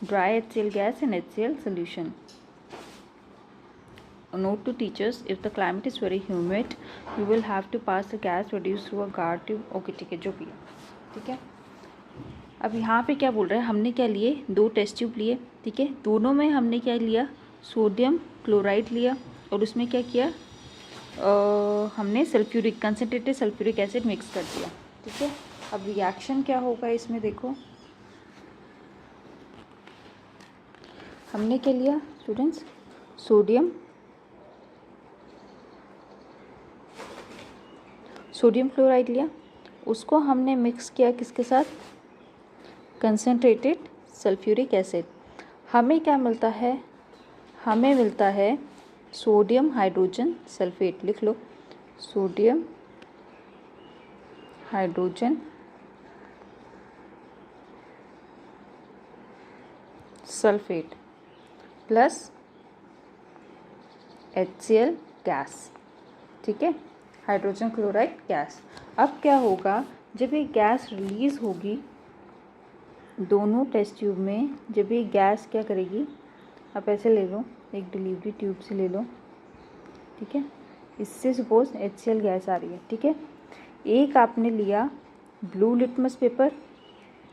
dry HCl gas and HCl solution? Note to teachers, if the climate is very humid, you will have to pass the gas produce through a guard tube. Okay ठीक है, जो भी है ठीक है। अब यहाँ पे क्या बोल रहा है, हमने क्या लिए, 2 टेस्ट ट्यूब लिए, ठीक है। दोनों में हमने क्या लिया, सोडियम क्लोराइड लिया और उसमें क्या किया, हमने sulphuric concentrated sulphuric acid mix कर दिया, ठीक है। अब रिएक्शन क्या होगा इसमें, देखो हमने क्या लिया स्टूडेंट्स, सोडियम क्लोराइड लिया, उसको हमने मिक्स किया किसके साथ, कंसनट्रेटेड सल्फ्यूरिक एसिड। हमें क्या मिलता है, हमें मिलता है सोडियम हाइड्रोजन सल्फेट। लिख लो, sodium hydrogen sulphate plus HCl gas, ठीक है, हाइड्रोजन क्लोराइड गैस। अब क्या होगा, जब ये गैस रिलीज़ होगी दोनों टेस्ट ट्यूब में, जब ये गैस क्या करेगी, आप ऐसे ले लो, एक डिलीवरी ट्यूब से ले लो, ठीक है, इससे सपोज HCl गैस आ रही है, ठीक है। एक आपने लिया ब्लू लिटमस पेपर,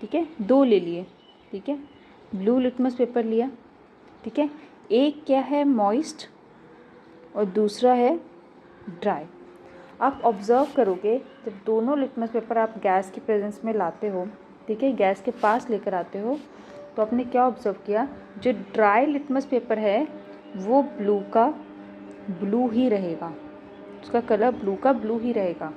ठीक है, 2 ले लिए, ठीक है, ब्लू लिटमस पेपर लिया, ठीक है। एक क्या है मॉइस्ट और दूसरा है ड्राई। आप ऑब्ज़र्व करोगे जब दोनों लिटमस पेपर आप गैस की प्रेजेंस में लाते हो, ठीक है, गैस के पास लेकर आते हो, तो आपने क्या ऑब्ज़र्व किया, जो ड्राई लिटमस पेपर है वो ब्लू का ब्लू ही रहेगा, उसका कलर ब्लू का ब्लू ही रहेगा,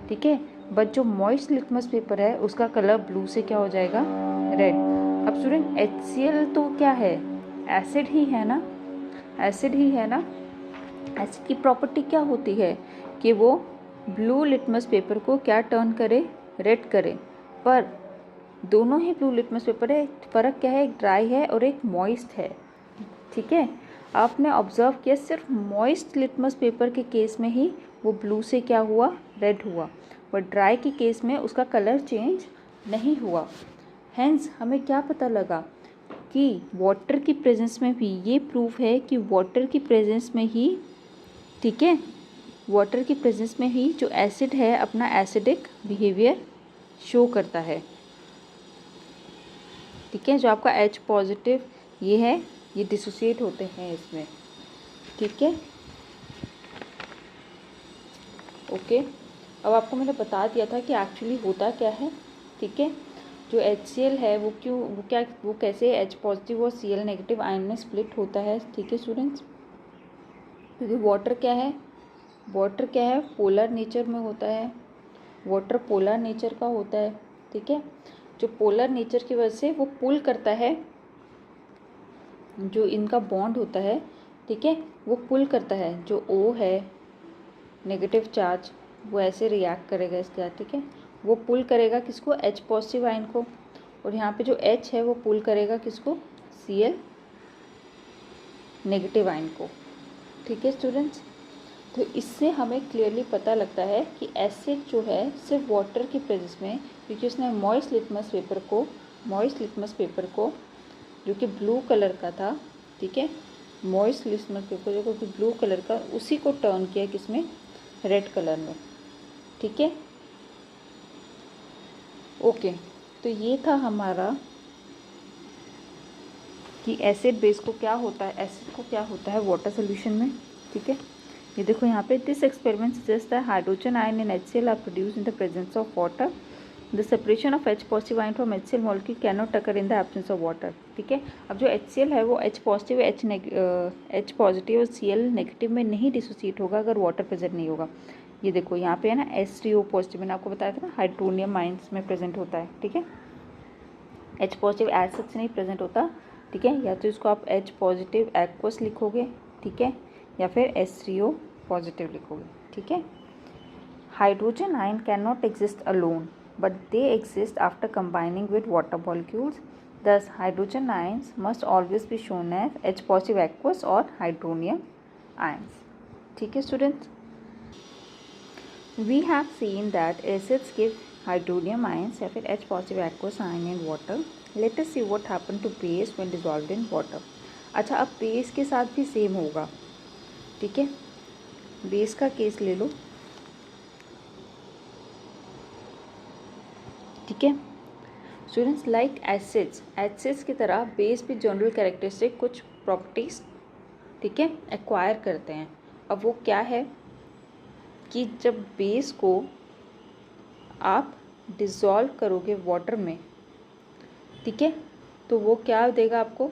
ठीक है। बट जो मॉइस्ट लिटमस पेपर है उसका कलर ब्लू से क्या हो जाएगा, रेड। अब स्टूडेंट HCl तो क्या है, एसिड ही है ना, एसिड ही है ना। एसिड की प्रॉपर्टी क्या होती है कि वो ब्लू लिटमस पेपर को क्या टर्न करे, रेड करे। पर दोनों ही ब्लू लिटमस पेपर है, फ़र्क क्या है, एक ड्राई है और एक मॉइस्ट है, ठीक है। आपने ऑब्ज़र्व किया सिर्फ मॉइस्ट लिटमस पेपर के केस में ही वो ब्लू से क्या हुआ, रेड हुआ, बट ड्राई के केस में उसका कलर चेंज नहीं हुआ। हेंस हमें क्या पता लगा कि वाटर की प्रेजेंस में भी, ये प्रूफ है कि वाटर की प्रेजेंस में ही, ठीक है, वाटर की प्रेजेंस में ही जो एसिड है अपना एसिडिक बिहेवियर शो करता है, ठीक है। जो आपका H पॉजिटिव ये है, ये डिसोसिएट होते हैं इसमें, ठीक है, ओके। अब आपको मैंने बता दिया था कि एक्चुअली होता क्या है, ठीक है। जो HCl है वो क्यों, वो कैसे H पॉजिटिव और Cl नेगेटिव आयन में स्प्लिट होता है, ठीक है स्टूडेंट्स। क्योंकि वाटर क्या है, वाटर क्या है, पोलर नेचर में होता है, वाटर पोलर नेचर का होता है, ठीक है। जो पोलर नेचर की वजह से वो पुल करता है, जो इनका बॉन्ड होता है, ठीक है, वो पुल करता है। जो O है नेगेटिव चार्ज, वो ऐसे रिएक्ट करेगा इसके साथ, ठीक है, वो पुल करेगा किसको, H पॉजिटिव आयन को, और यहाँ पे जो H है वो पुल करेगा किसको, Cl नेगेटिव आयन को, ठीक है स्टूडेंट्स। तो इससे हमें क्लियरली पता लगता है कि एसिड जो है सिर्फ वाटर की प्रेजेंस में, क्योंकि उसने मॉइस्ट लिटमस पेपर को जो कि ब्लू कलर का था, ठीक है, मॉइस्ट लिटमस पेपर जो कि ब्लू कलर का, उसी को टर्न किया किसमें, रेड कलर में, ठीक है, ओके। तो ये था हमारा कि एसिड बेस को क्या होता है, एसिड को क्या होता है वाटर सोल्यूशन में, ठीक है। ये देखो यहाँ पे, this experiment suggest that hydrogen ion in HCl are produce in the presence of water. The separation of H positive ion from HCl molecule can not occur in the absence of water, ठीक है। अब जो HCl है वो H positive और Cl negative में नहीं dissociate होगा अगर वाटर प्रेजेंट नहीं होगा। ये देखो यहाँ पे है ना H3O पॉजिटिव, मैंने आपको बताया था ना, हाइड्रोनियम आयन्स में प्रेजेंट होता है, ठीक है। H पॉजिटिव एज सच नहीं प्रेजेंट होता, ठीक है, या तो इसको आप H पॉजिटिव एक्वस लिखोगे, ठीक है, या फिर H3O पॉजिटिव लिखोगे, ठीक है। Hydrogen ion can not exist alone but they exist after combining with water molecules, thus hydrogen ions must always be shown as H positive aqueous और हाइड्रोनियम आयन्स, ठीक है students. We have seen that acids give hydronium ions या फिर H positive aqueous ion in water. Let us see what happen to base when dissolved in water. अच्छा, अब base के साथ भी सेम होगा, ठीक है। बेस का केस ले लो, स्टूडेंट्स लाइक एसिड्स की तरह बेस भी जनरल कैरेक्टरिस्टिक कुछ प्रॉपर्टीज़, ठीक है, एक्वायर करते हैं। अब वो क्या है कि जब बेस को आप डिज़ोल्व करोगे वाटर में, ठीक है, तो वो क्या देगा आपको,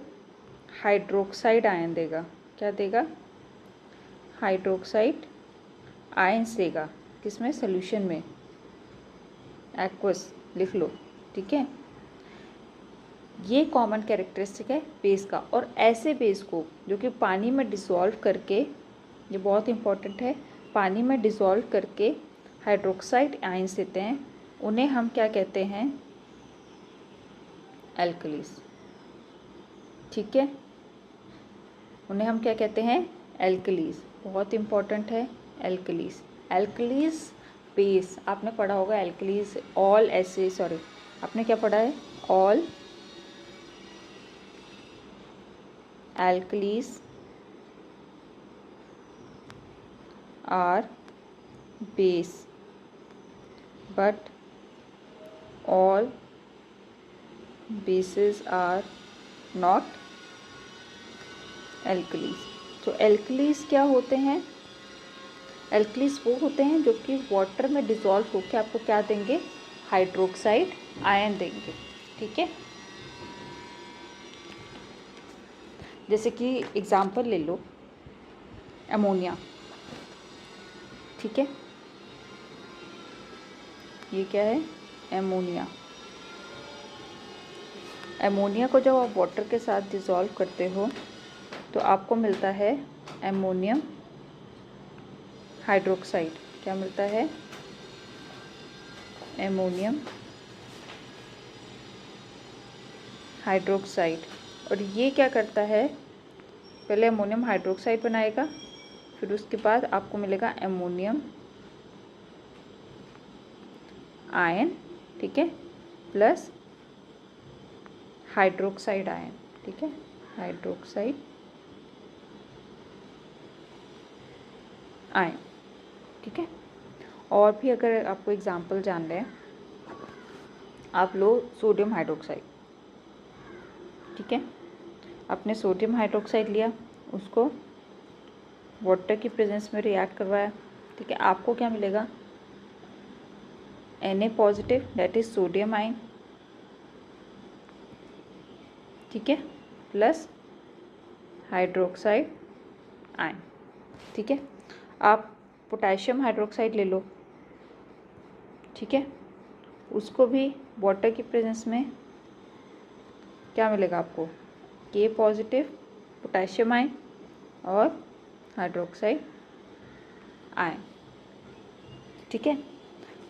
हाइड्रोक्साइड आयन देगा। क्या देगा, हाइड्रोक्साइड आयन्स देगा। किसमें, सोल्यूशन में, एक्वस लिख लो, ठीक है। ये कॉमन कैरेक्टरिस्टिक है बेस का। और ऐसे बेस को जो कि पानी में डिसॉल्व करके, ये बहुत इंपॉर्टेंट है, पानी में डिसॉल्व करके हाइड्रोक्साइड आयन्स देते हैं, उन्हें हम क्या कहते हैं, एल्कलीज, ठीक है, उन्हें हम क्या कहते हैं, एल्कलीज। बहुत इंपॉर्टेंट है एल्कलीज। एल्कलीज बेस आपने पढ़ा होगा, एल्कलीज ऑल ऐसे, सॉरी आपने क्या पढ़ा है, all alkalis are base but all bases are not alkalis। तो एल्कलीज क्या होते हैं, एल्कलीज वो होते हैं जो कि वाटर में डिसॉल्व होकर आपको क्या देंगे, हाइड्रोक्साइड आयन देंगे, ठीक है। जैसे कि एग्जांपल ले लो अमोनिया, ठीक है, ये क्या है, एमोनिया। एमोनिया को जब आप वाटर के साथ डिसॉल्व करते हो तो आपको मिलता है एमोनियम हाइड्रोक्साइड। क्या मिलता है, एमोनियम हाइड्रोक्साइड। और ये क्या करता है, पहले अमोनियम हाइड्रोक्साइड बनाएगा, फिर उसके बाद आपको मिलेगा एमोनियम आयन, ठीक है, प्लस हाइड्रोक्साइड आयन, ठीक है, हाइड्रोक्साइड आयन, ठीक है। और भी अगर आपको एग्जांपल जान लें, आप लो सोडियम हाइड्रोक्साइड, ठीक है, आपने सोडियम हाइड्रोक्साइड लिया, उसको वाटर की प्रेजेंस में रिएक्ट करवाया, ठीक है, आपको क्या मिलेगा, Na positive that is sodium ion, ठीक है, प्लस हाइड्रोक्साइड आयन, ठीक है। आप पोटेशियम हाइड्रोक्साइड ले लो, ठीक है, उसको भी वाटर की प्रेजेंस में क्या मिलेगा आपको, के पॉजिटिव पोटेशियम आयन और हाइड्रोक्साइड आयन, ठीक है।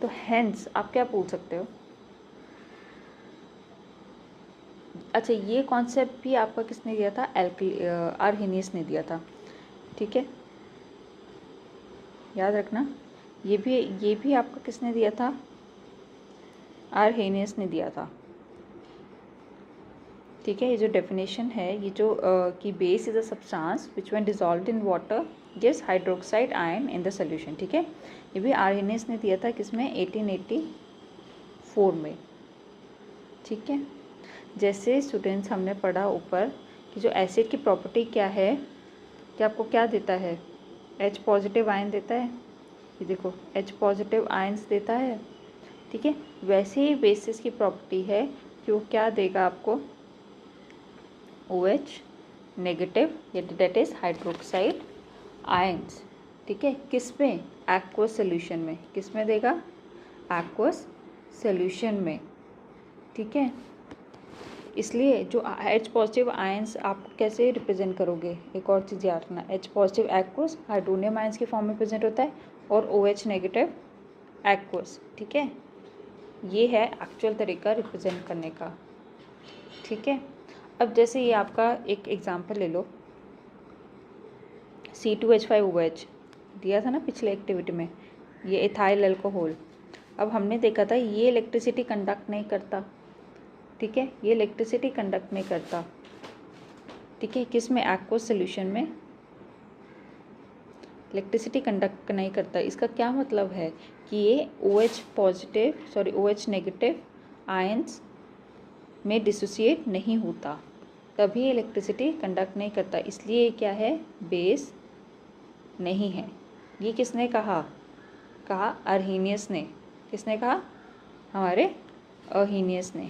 तो हेंस आप क्या पूछ सकते हो, अच्छा ये कॉन्सेप्ट भी आपका किसने दिया था, आर्हेनियस ने दिया था, ठीक है, याद रखना। ये भी आपका किसने दिया था, आर्हेनियस ने दिया था, ठीक है। ये जो डेफिनेशन है, ये जो कि base is a substance which when dissolved in water gives hydroxide ion in the solution, ठीक है। ये भी आर्हेनियस ने दिया था, किसमें, 1884 में, ठीक है। जैसे स्टूडेंट्स हमने पढ़ा ऊपर कि जो एसिड की प्रॉपर्टी क्या है, कि आपको क्या देता है, H पॉजिटिव आयन देता है, ये देखो H पॉजिटिव आयन्स देता है, ठीक है। वैसे ही बेसिस की प्रॉपर्टी है कि वो क्या देगा आपको, OH negative, that is hydroxide ions, ठीक है, किस में, एक्वस सोल्यूशन में, किस में देगा, एक्वस सोल्यूशन में, ठीक है। इसलिए जो H पॉजिटिव आयन्स आप कैसे रिप्रेजेंट करोगे, एक और चीज़ याद रखना, H positive aqueous hydronium ions के फॉर्म में प्रेजेंट होता है और OH नेगेटिव एक्वस, ठीक है। ये है एक्चुअल तरीका रिप्रेजेंट करने का, ठीक है। अब जैसे ये आपका एक एग्जांपल ले लो, C2H5OH दिया था ना पिछले एक्टिविटी में, ये इथाइल अल्कोहल। अब हमने देखा था ये इलेक्ट्रिसिटी कंडक्ट नहीं करता, ठीक है, ये इलेक्ट्रिसिटी कंडक्ट नहीं करता, ठीक है, किस में, एक्वस सोल्यूशन में इलेक्ट्रिसिटी कंडक्ट नहीं करता। इसका क्या मतलब है कि ये OH positive, sorry OH negative ions में डिसोसिएट नहीं होता, तभी इलेक्ट्रिसिटी कंडक्ट नहीं करता, इसलिए ये क्या है, बेस नहीं है। ये किसने कहा, अर्हीनियस ने। किसने कहा, हमारे अर्हीनियस ने।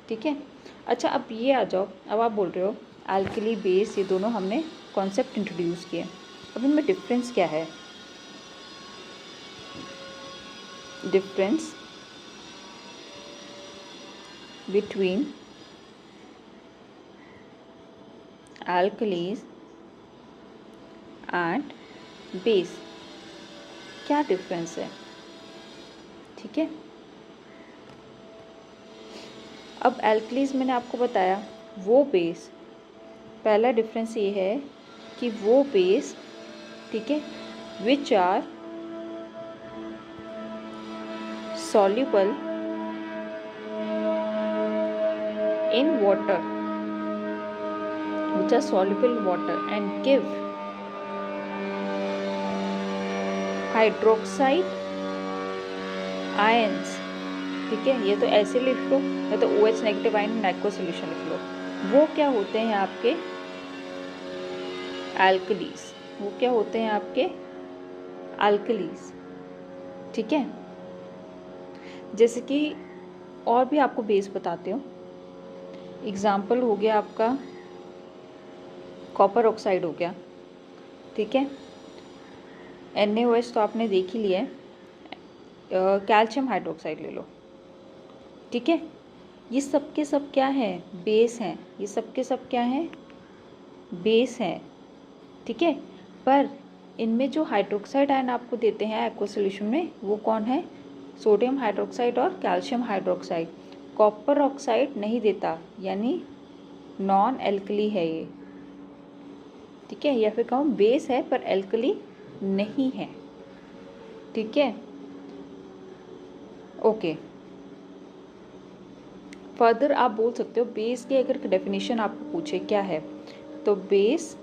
ठीक है। अच्छा अब ये आ जाओ, अब आप बोल रहे हो एल्कली बेस ये दोनों हमने कॉन्सेप्ट इंट्रोड्यूस किए, अब इनमें डिफरेंस क्या है। Difference between alkalis and base, क्या डिफरेंस है। ठीक है। अब एल्कलीज मैंने आपको बताया वो बेस, पहला डिफरेंस ये है कि वो बेस, ठीक है, which are soluble in water, which are soluble in water and give hydroxide ions। ठीक है, ये तो ऐसे लिख लो, या तो OH नेगेटिव आयन में एक्वा सोल्यूशन लिख लो। वो क्या होते हैं आपके एल्कलीज, वो क्या होते हैं आपके एल्कलीज। ठीक है। जैसे कि और भी आपको बेस बताते हो, एग्जाम्पल हो गया आपका कॉपर ऑक्साइड हो गया। ठीक है। NaOH तो आपने देख ही लिया है, कैल्शियम हाइड्रोक्साइड ले लो। ठीक है। ये सब के सब क्या है, बेस हैं। ये सब के सब क्या हैं, बेस हैं। ठीक है। पर इनमें जो हाइड्रोक्साइड आयन आपको देते हैं एक्वा सॉल्यूशन में, वो कौन है, सोडियम हाइड्रोक्साइड और कैल्शियम हाइड्रोक्साइड। कॉपर ऑक्साइड नहीं देता, यानी नॉन एल्कली है ये। ठीक है, या फिर कहूँ बेस है पर एल्कली नहीं है। ठीक है। ओके, फर्दर आप बोल सकते हो बेस की अगर डेफिनेशन आपको पूछे क्या है, तो बेस,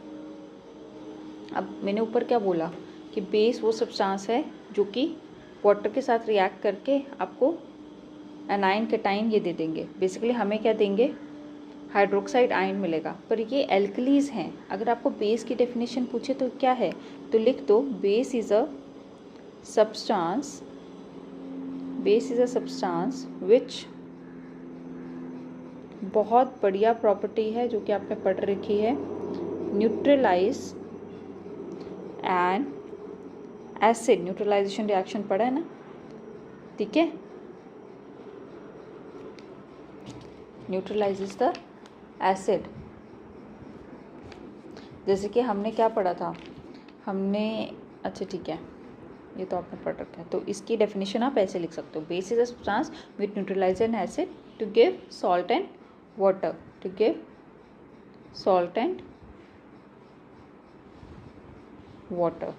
अब मैंने ऊपर क्या बोला कि बेस वो सब्सटेंस है जो कि वाटर के साथ रिएक्ट करके आपको एनाइन कैटाइन ये दे देंगे। बेसिकली हमें क्या देंगे, हाइड्रोक्साइड आयन मिलेगा, पर ये एल्कलीज हैं। अगर आपको बेस की डेफिनेशन पूछे तो क्या है, तो लिख दो base is a substance, base is a substance which, बहुत बढ़िया प्रॉपर्टी है जो कि आपने पढ़ रखी है, neutralise and acid, neutralisation reaction पढ़ा है ना। ठीक है, न्यूट्रलाइजेस द एसिड। जैसे कि हमने क्या पढ़ा था, हमने, अच्छा ठीक है, ये तो आपने पढ़ रखा है, तो इसकी डेफिनेशन आप ऐसे लिख सकते हो, base is a substance with neutralise an acid to give salt and water, to give salt and water.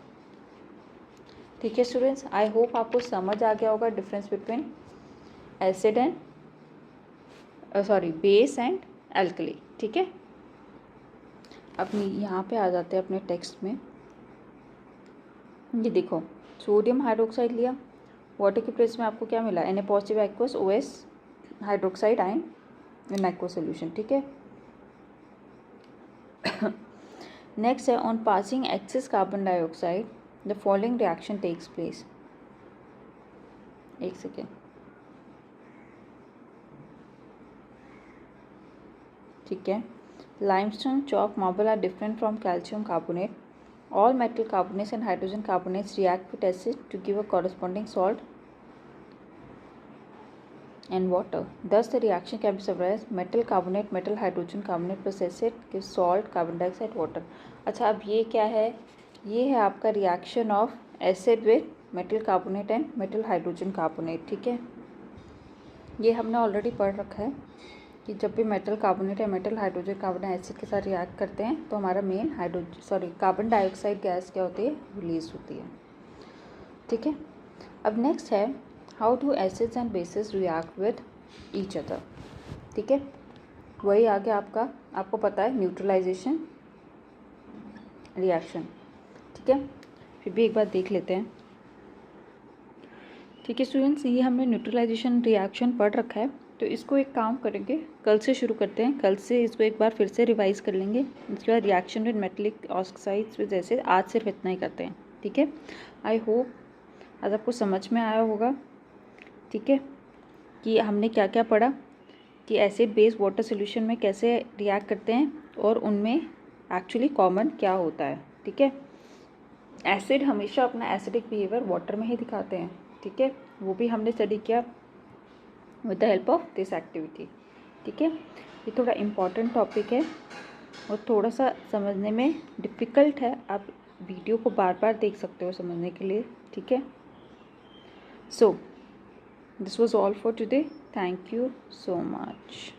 ठीक है स्टूडेंट्स, आई होप आपको समझ आ गया होगा difference between acid and base and alkali. ठीक है। अब यहाँ पे आ जाते हैं अपने टेक्स्ट में। ये देखो, सोडियम हाइड्रोक्साइड लिया, वाटर के प्लेस में आपको क्या मिला, Na positive aqueous OS hydroxide ion in aqua solution. ठीक है। नेक्स्ट है, on passing excess carbon dioxide the following reaction takes place. एक सेकेंड, ठीक है। Limestone, chalk, marble are different from calcium carbonate. All metal carbonates and hydrogen carbonates react with acid to give a corresponding salt and water. Thus, the reaction can be summarized: metal carbonate, metal hydrogen carbonate plus acid gives salt, carbon dioxide, water. अच्छा, अब ये क्या है, ये है आपका reaction of acid with metal carbonate and metal hydrogen carbonate. ठीक है, ये हमने ऑलरेडी पढ़ रखा है कि जब भी मेटल कार्बोनेट या मेटल हाइड्रोजन कार्बोनेट एसिड के साथ रिएक्ट करते हैं तो हमारा मेन कार्बन डाइऑक्साइड गैस क्या होती है, रिलीज होती है। ठीक है। अब नेक्स्ट है, how do acids and bases react with each other. ठीक है, वही आ गया आपका, आपको पता है न्यूट्रलाइजेशन रिएक्शन। ठीक है, फिर भी एक बार देख लेते हैं। ठीक है स्टूडेंट्स, ये हमने न्यूट्रलाइजेशन रिएक्शन पढ़ रखा है, तो इसको एक काम करेंगे, कल से शुरू करते हैं। कल से इसको एक बार फिर से रिवाइज़ कर लेंगे। उसके बाद reaction with metallic oxides with acid, आज सिर्फ इतना ही करते हैं, ठीक है। आई होप आज आपको समझ में आया होगा, ठीक है, कि हमने क्या क्या पढ़ा, कि एसिड बेस वाटर सोल्यूशन में कैसे रिएक्ट करते हैं और उनमें एक्चुअली कॉमन क्या होता है, ठीक है। एसिड हमेशा अपना एसिडिक बिहेवियर वाटर में ही दिखाते हैं, ठीक है, वो भी हमने स्टडी किया with the help of this activity, ठीक है। ये थोड़ा इम्पॉर्टेंट टॉपिक है और थोड़ा सा समझने में डिफ़िकल्ट है, आप वीडियो को बार बार देख सकते हो समझने के लिए, ठीक है। So this was all for today, thank you so much.